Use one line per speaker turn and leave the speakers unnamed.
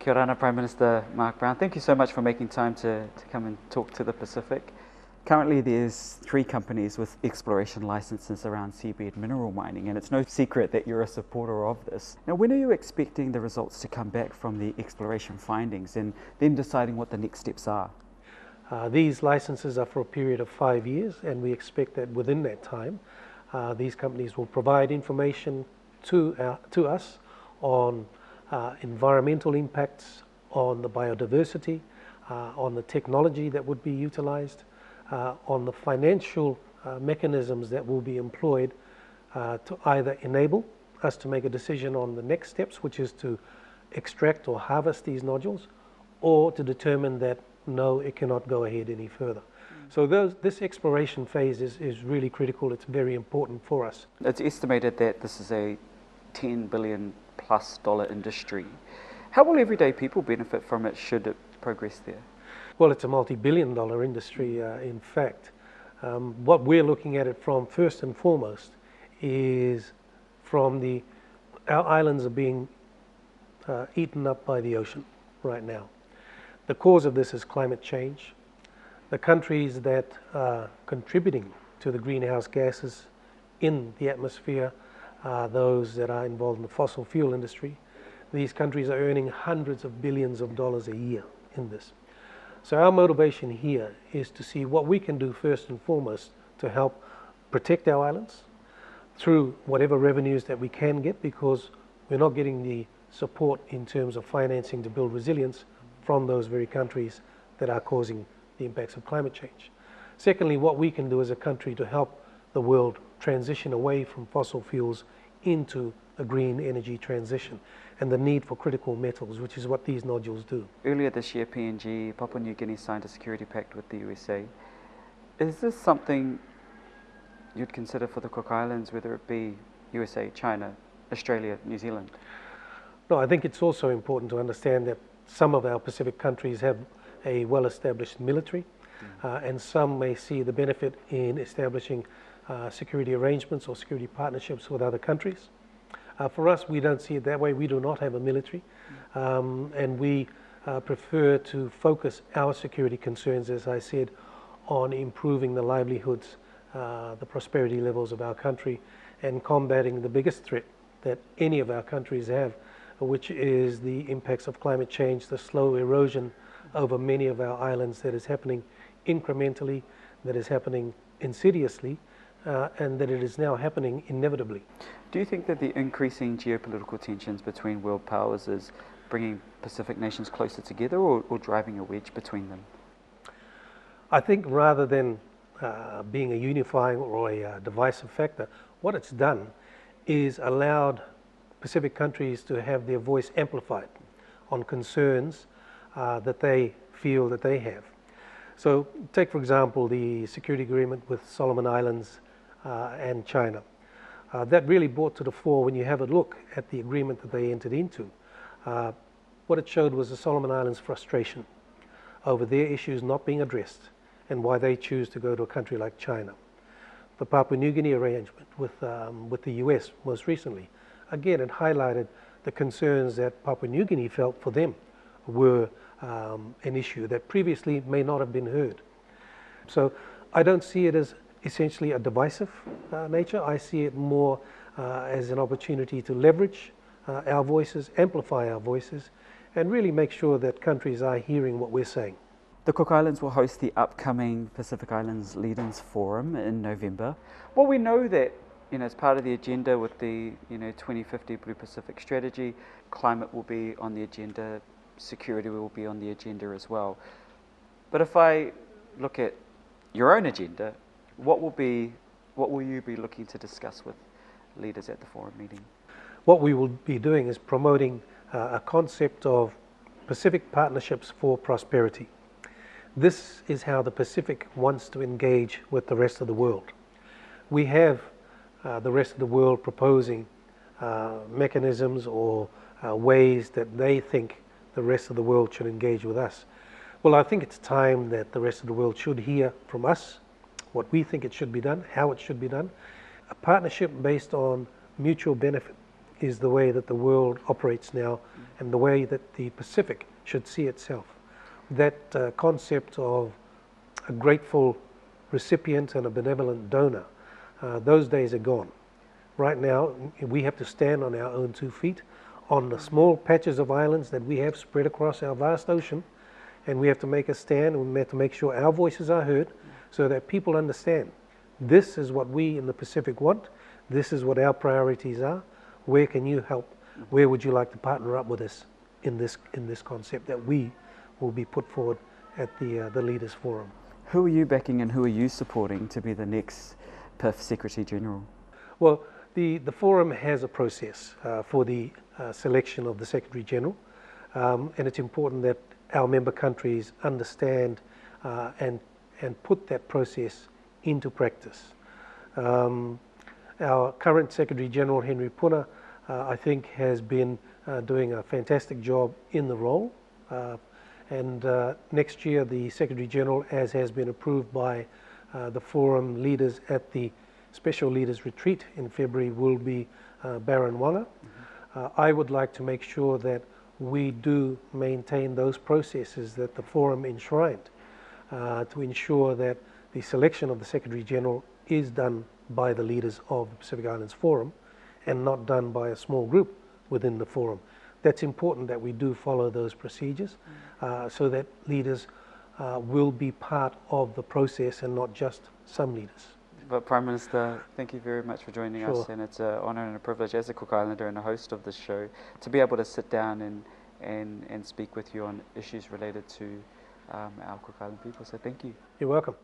Kia ora, Prime Minister Mark Brown. Thank you so much for making time to come and talk to the Pacific. Currently there's 3 companies with exploration licenses around seabed mineral mining, and it's no secret that you're a supporter of this. Now, when are you expecting the results to come back from the exploration findings and then deciding what the next steps are?
These licenses are for a period of 5 years, and we expect that within that time these companies will provide information to us on environmental impacts, on the biodiversity, on the technology that would be utilized, on the financial mechanisms that will be employed to either enable us to make a decision on the next steps, which is to extract or harvest these nodules, or to determine that no, it cannot go ahead any further. So this exploration phase is really critical. It's very important for us.
It's estimated that this is a $10 billion plus industry. How will everyday people benefit from it should it progress there?
Well, it's a multi-billion-dollar industry, in fact. What we're looking at it from, first and foremost, is from our islands are being eaten up by the ocean right now. The cause of this is climate change. The countries that are contributing to the greenhouse gases in the atmosphere are those that are involved in the fossil fuel industry. These countries are earning hundreds of billions of dollars a year in this. So our motivation here is to see what we can do first and foremost to help protect our islands through whatever revenues that we can get, because we're not getting the support in terms of financing to build resilience from those very countries that are causing the impacts of climate change. Secondly, what we can do as a country to help the world transition away from fossil fuels into a green energy transition and the need for critical metals, which is what these nodules do.
Earlier this year, PNG, Papua New Guinea, signed a security pact with the USA. Is this something you'd consider for the Cook Islands, whether it be USA, China, Australia, New Zealand?
No, I think it's also important to understand that some of our Pacific countries have a well-established military, and some may see the benefit in establishing security arrangements or security partnerships with other countries. For us, we don't see it that way. We do not have a military, and we prefer to focus our security concerns, as I said, on improving the livelihoods, the prosperity levels of our country, and combating the biggest threat that any of our countries have, which is the impacts of climate change, the slow erosion over many of our islands that is happening incrementally, that is happening insidiously, and that it is now happening inevitably.
Do you think that the increasing geopolitical tensions between world powers is bringing Pacific nations closer together, or driving a wedge between them?
I think rather than being a unifying or a divisive factor, what it's done is allowed Pacific countries to have their voice amplified on concerns that they feel that they have. So take, for example, the security agreement with Solomon Islands and China. That really brought to the fore, when you have a look at the agreement that they entered into, what it showed was the Solomon Islands' frustration over their issues not being addressed and why they choose to go to a country like China. The Papua New Guinea arrangement with the US most recently, again, it highlighted the concerns that Papua New Guinea felt for them were an issue that previously may not have been heard. So I don't see it as essentially a divisive nature. I see it more as an opportunity to leverage our voices, amplify our voices, and really make sure that countries are hearing what we're saying.
The Cook Islands will host the upcoming Pacific Islands Leaders Forum in November. Well, we know that, as part of the agenda with the 2050 Blue Pacific strategy, climate will be on the agenda, security will be on the agenda as well. But if I look at your own agenda, what will you be looking to discuss with leaders at the forum meeting?
What we will be doing is promoting a concept of Pacific Partnerships for Prosperity. This is how the Pacific wants to engage with the rest of the world. We have the rest of the world proposing mechanisms or ways that they think the rest of the world should engage with us. Well, I think it's time that the rest of the world should hear from us what we think it should be done, how it should be done. A partnership based on mutual benefit is the way that the world operates now and the way that the Pacific should see itself. That concept of a grateful recipient and a benevolent donor, those days are gone. Right now, we have to stand on our own 2 feet on the small patches of islands that we have spread across our vast ocean, and we have to make a stand, and we have to make sure our voices are heard so that people understand this is what we in the Pacific want, this is what our priorities are, where can you help, where would you like to partner up with us in this concept that we will be put forward at the Leaders Forum.
Who are you backing and who are you supporting to be the next PIF Secretary General?
Well, the forum has a process for the selection of the Secretary General, and it's important that our member countries understand and put that process into practice. Our current Secretary General, Henry Puna, I think has been doing a fantastic job in the role. And next year, the Secretary General, as has been approved by the forum leaders at the Special Leaders Retreat in February, will be Baron Wanga. I would like to make sure that we do maintain those processes that the forum enshrined to ensure that the selection of the Secretary General is done by the leaders of the Pacific Islands Forum and not done by a small group within the forum. That's important that we do follow those procedures so that leaders will be part of the process and not just some leaders.
But Prime Minister, thank you very much for joining us, and it's an honour and a privilege as a Cook Islander and a host of this show to be able to sit down and speak with you on issues related to our Cook Island people, so thank you.
You're welcome.